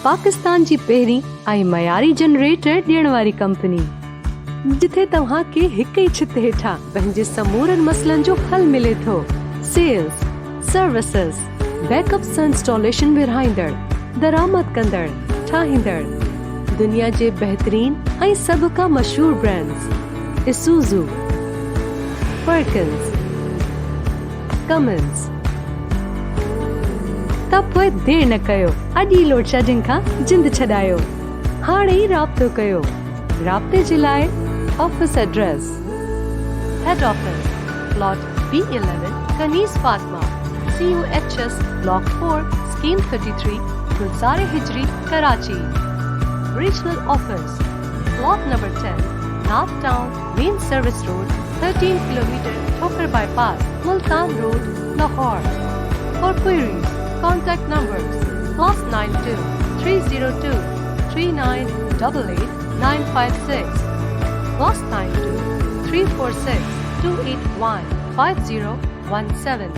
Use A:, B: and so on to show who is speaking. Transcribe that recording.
A: पाकिस्तान जी पहिरीं ऐं मयारी जनरेटर ॾियण वारी कंपनी, जिथे तव्हां खे हिक ई छित हेठां पंहिंजे समूरनि मसइलनि जो हल मिले थो। सेल्स, सर्विसेस, बैकअप्स इंस्टॉलेशन विरहाईंदड़, दरामद कंदड़, ठाहींदड़, दुनिया जे बहितरीन ऐं सभ खां मशहूर ब्रांड्स इसुज़ू, पर्किंस, कमिन्स। त पोइ देर न कयो, अॼु ई लोडशेडिंग खां जिंद छॾायो। हाणे ई राब्तो कयो। राब्ते जे लाइ office address: head office, plot B11, Kaneez Fatima, CUHS block 4, scheme 33, Gulzar Hijri, Karachi. Regional office, plot number 10, north town, main service road, 13 kilometre, Thokar bypass, Multan road, Lahore. For queries, contact numbers +92 302 3988 956 +92 346 281 5017.